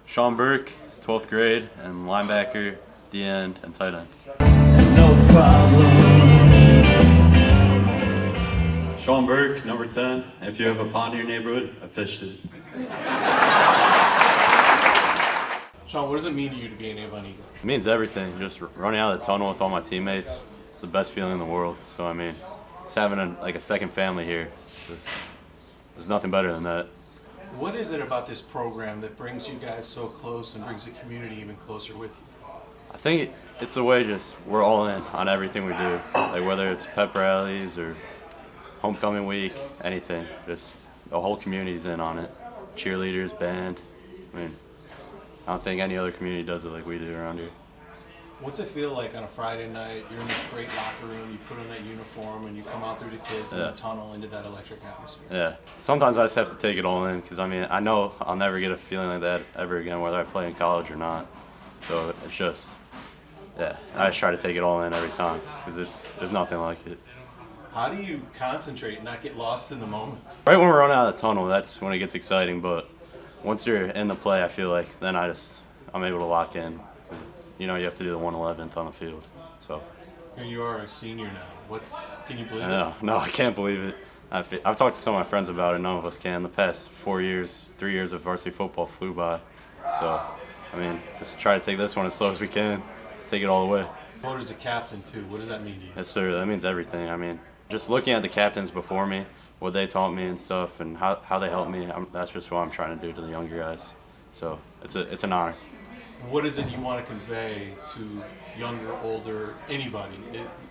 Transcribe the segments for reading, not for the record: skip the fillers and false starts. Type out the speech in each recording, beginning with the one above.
Sean Burke, 12th grade, and linebacker, D end, and tight end. No problem. Sean Burke, number 10. If you have a pond in your neighborhood, I fished it. Sean, what does it mean to you to be an Avon Eagle? It means everything. Just running out of the tunnel with all my teammates, it's the best feeling in the world. So, I mean, just having a second family here, there's nothing better than that. What is it about this program that brings you guys so close and brings the community even closer with you? I think it's a way we're all in on everything we do. Like whether it's pep rallies or homecoming week, anything. Just the whole community's in on it. Cheerleaders, band. I mean, I don't think any other community does it like we do around here. What's it feel like on a Friday night? You're in this great locker room, you put on that uniform, and you come out through the kids in the tunnel into that electric atmosphere. Yeah. Sometimes I just have to take it all in because, I mean, I know I'll never get a feeling like that ever again, whether I play in college or not. So it's just, yeah, I just try to take it all in every time because there's nothing like it. How do you concentrate and not get lost in the moment? Right when we're running out of the tunnel, that's when it gets exciting. But once you're in the play, I feel like then I'm able to lock in. You know, you have to do the 111th on the field. So. Here you are, a senior now. Can you believe it? No, I can't believe it. I've talked to some of my friends about it. None of us can. The past 3 years of varsity football flew by. So, I mean, just try to take this one as slow as we can. Take it all the way. Voted as a captain too. What does that mean to you? Yes, sir. That means everything. I mean, just looking at the captains before me, what they taught me and stuff, and how they helped me. That's just what I'm trying to do to the younger guys. So it's an honor. What is it you want to convey to younger, older, anybody?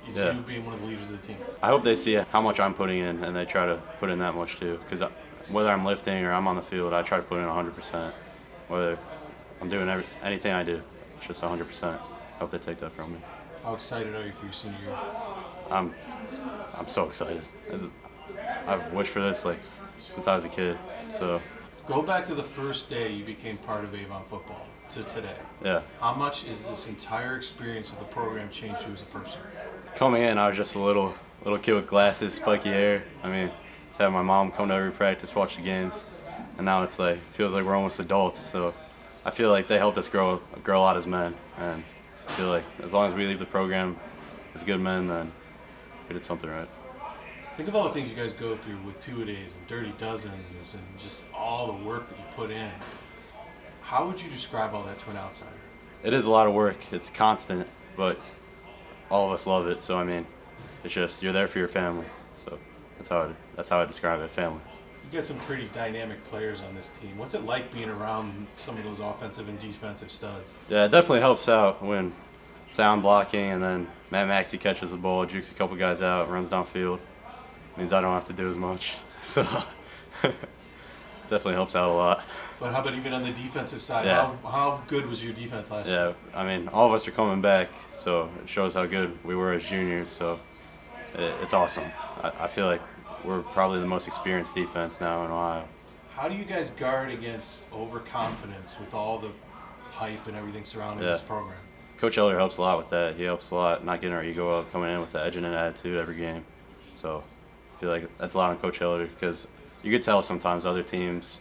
You being one of the leaders of the team. I hope they see how much I'm putting in, and they try to put in that much too. Because whether I'm lifting or I'm on the field, I try to put in 100%. Whether I'm doing anything I do, it's just 100%. I hope they take that from me. How excited are you for your senior year? I'm so excited. I've wished for this since I was a kid. So. Go back to the first day you became part of Avon football to today. Yeah. How much is this entire experience of the program changed you as a person? Coming in, I was just a little kid with glasses, spiky hair. I mean, just having my mom come to every practice, watch the games, and now it's feels like we're almost adults. So I feel like they helped us grow a lot as men, and I feel like as long as we leave the program as good men, then we did something right. Think of all the things you guys go through with two-a-days and dirty dozens and just all the work that you put in. How would you describe all that to an outsider? It is a lot of work. It's constant, but all of us love it. So I mean, it's just you're there for your family. So that's how I describe it, family. You got some pretty dynamic players on this team. What's it like being around some of those offensive and defensive studs? Yeah, it definitely helps out when sound blocking and then Matt Maxey catches the ball, jukes a couple guys out, runs downfield. Means I don't have to do as much. So definitely helps out a lot. But how about even on the defensive side? Yeah. How good was your defense last year? Yeah, I mean, all of us are coming back, so it shows how good we were as juniors. So it's awesome. I feel like we're probably the most experienced defense now in Ohio. How do you guys guard against overconfidence with all the hype and everything surrounding this program? Coach Elder helps a lot with that. He helps a lot, not getting our ego up, coming in with the edge and an attitude every game. So I feel like that's a lot on Coach Elder because you could tell sometimes other teams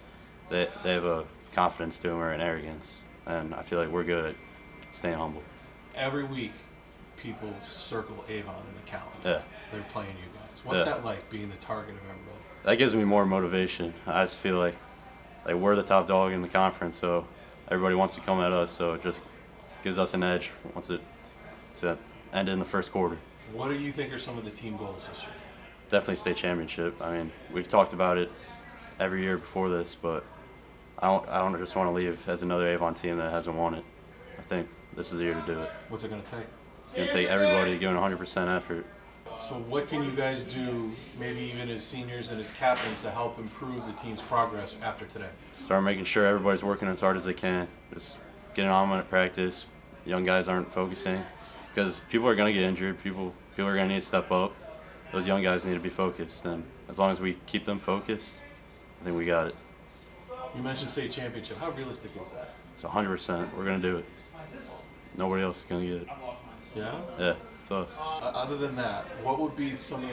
they have a confidence to them or an arrogance, and I feel like we're good at staying humble. Every week, people circle Avon in the calendar. Yeah. They're playing you guys. What's that like, being the target of everybody? That gives me more motivation. I just feel like we're the top dog in the conference, so everybody wants to come at us, so it just gives us an edge once it to end in the first quarter. What do you think are some of the team goals this year? Definitely state championship. I mean, we've talked about it every year before this, but I don't just want to leave as another Avon team that hasn't won it. I think this is the year to do it. What's it going to take? It's going to take everybody giving 100% effort. So what can you guys do, maybe even as seniors and as captains, to help improve the team's progress after today? Start making sure everybody's working as hard as they can. Just getting on at practice. Young guys aren't focusing because people are going to get injured. People are going to need to step up. Those young guys need to be focused, and as long as we keep them focused, I think we got it. You mentioned state championship. How realistic is that? It's 100%. We're going to do it. Nobody else is going to get it. Yeah? Yeah, it's us. Other than that, what would be some of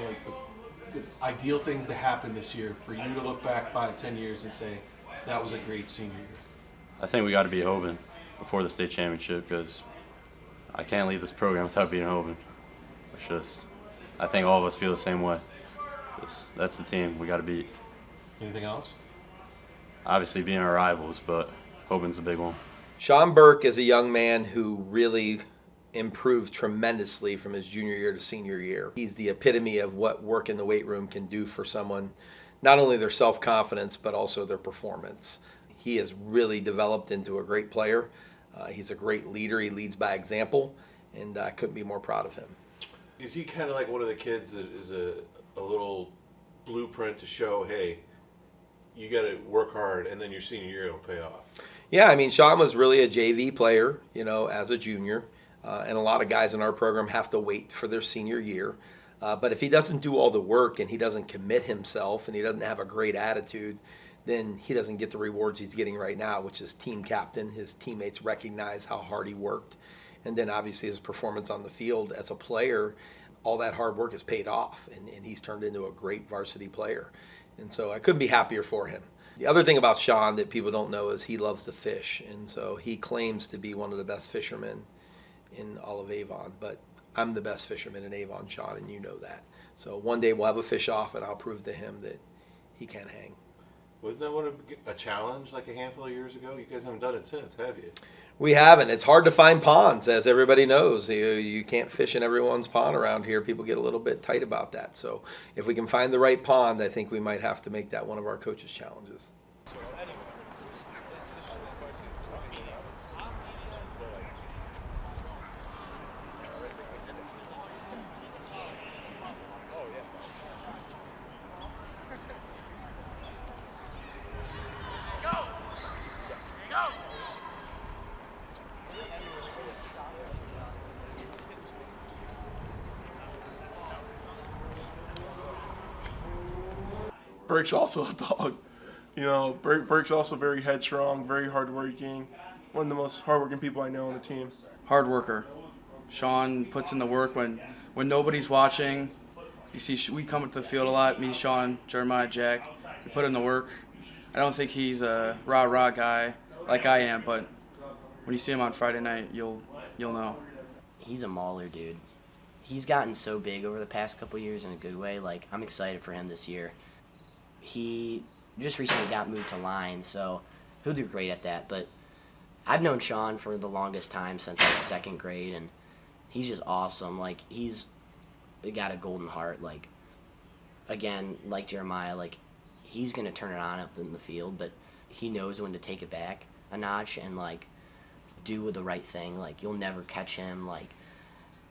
the ideal things to happen this year for you to look back 5-10 years and say, that was a great senior year? I think we got to beat Hoban before the state championship because I can't leave this program without beating Hoban. It's just, I think all of us feel the same way. That's the team we got to beat. Anything else? Obviously being our rivals, but Hoban's a big one. Sean Burke is a young man who really improved tremendously from his junior year to senior year. He's the epitome of what work in the weight room can do for someone, not only their self-confidence, but also their performance. He has really developed into a great player. He's a great leader. He leads by example, and I couldn't be more proud of him. Is he kind of like one of the kids that is a little blueprint to show, hey, you got to work hard, and then your senior year will pay off? Yeah, I mean, Sean was really a JV player, as a junior, and a lot of guys in our program have to wait for their senior year. But if he doesn't do all the work and he doesn't commit himself and he doesn't have a great attitude, then he doesn't get the rewards he's getting right now, which is team captain. His teammates recognize how hard he worked. And then obviously his performance on the field as a player, all that hard work has paid off, and he's turned into a great varsity player. And so I couldn't be happier for him. The other thing about Sean that people don't know is he loves to fish, and so he claims to be one of the best fishermen in all of Avon. But I'm the best fisherman in Avon, Sean, and you know that. So one day we'll have a fish off, and I'll prove to him that he can hang. Wasn't that a challenge like a handful of years ago? You guys haven't done it since, have you? We haven't. It's hard to find ponds, as everybody knows. You can't fish in everyone's pond around here. People get a little bit tight about that. So if we can find the right pond, I think we might have to make that one of our coaches' challenges. Burke's also a dog. Burke's also very headstrong, very hardworking. One of the most hardworking people I know on the team. Hard worker. Sean puts in the work when nobody's watching. You see, we come to the field a lot. Me, Sean, Jeremiah, Jack. We put in the work. I don't think he's a rah-rah guy like I am, but when you see him on Friday night, you'll know. He's a mauler, dude. He's gotten so big over the past couple years in a good way. Like, I'm excited for him this year. He just recently got moved to line, so he'll do great at that. But I've known Sean for the longest time, since like second grade, and he's just awesome. Like, he's got a golden heart. Like, again, like Jeremiah, like, he's going to turn it on up in the field, but he knows when to take it back a notch and, like, do the right thing. Like, you'll never catch him, like,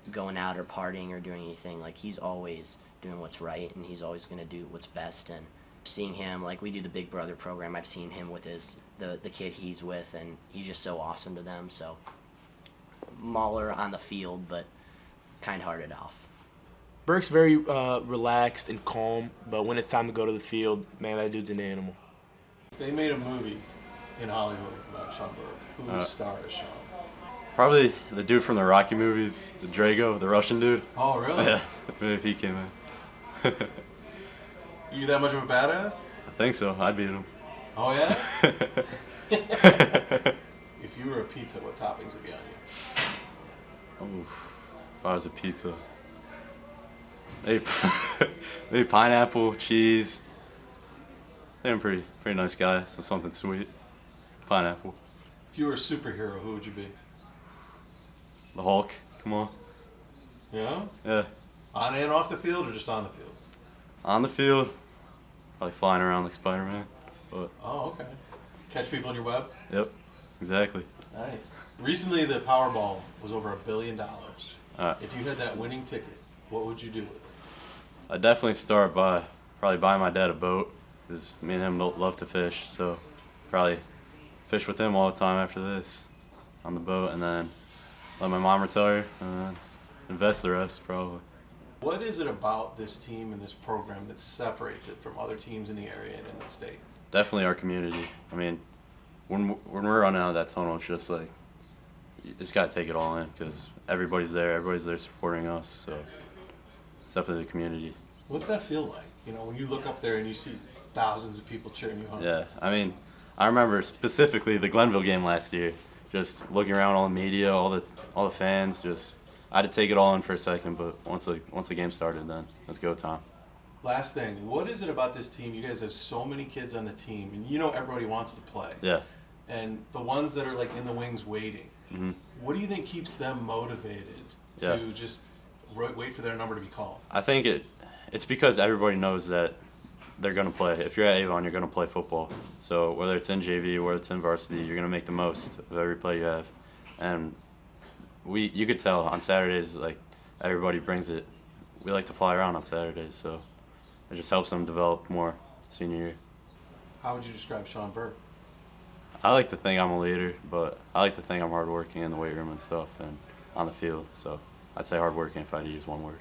going out or partying or doing anything. Like, he's always doing what's right, and he's always going to do what's best. And seeing him, like, we do the Big Brother program, I've seen him with the kid he's with, and he's just so awesome to them. So mauler on the field, but kind-hearted off. Burke's very relaxed and calm, but when it's time to go to the field, man, that dude's an animal. They made a movie in Hollywood about Sean Burke. Who would star as Sean? Probably the dude from the Rocky movies, the Drago, the Russian dude. Oh, really? Yeah, maybe if he came in. You that much of a badass? I think so. I'd beat him. Oh, yeah? If you were a pizza, what toppings would be on you? If I was a pizza, maybe pineapple, cheese. I think I'm pretty nice guy, so something sweet. Pineapple. If you were a superhero, who would you be? The Hulk. Come on. Yeah? Yeah. On and off the field, or just on the field? On the field, probably flying around like Spider-Man. But Oh, okay. Catch people in your web? yep, exactly. Nice. Recently, the Powerball was over $1 billion. Alright. If you had that winning ticket, what would you do with it? I'd definitely start by probably buying my dad a boat, because me and him love to fish, so probably fish with him all the time after this on the boat, and then let my mom retire, and then invest the rest probably. What is it about this team and this program that separates it from other teams in the area and in the state? Definitely our community. I mean, when we're running out of that tunnel, it's just like, you just got to take it all in, because everybody's there supporting us, so it's definitely the community. What's that feel like? You know, when you look up there and you see thousands of people cheering you on? Yeah, I mean, I remember specifically the Glenville game last year. Just looking around, all the media, all the fans. Just I had to take it all in for a second, but once the game started, then it was go time. Last thing, what is it about this team? You guys have so many kids on the team, and you know everybody wants to play. Yeah. And the ones that are like in the wings waiting, what do you think keeps them motivated to just wait for their number to be called? I think it's because everybody knows that they're going to play. If you're at Avon, you're going to play football. So whether it's in JV or whether it's in varsity, you're going to make the most of every play you have. And you could tell on Saturdays, like, everybody brings it. We like to fly around on Saturdays, so it just helps them develop more senior year. How would you describe Sean Burke? I like to think I'm a leader, but I like to think I'm hardworking in the weight room and stuff and on the field. So I'd say hardworking if I had to use one word.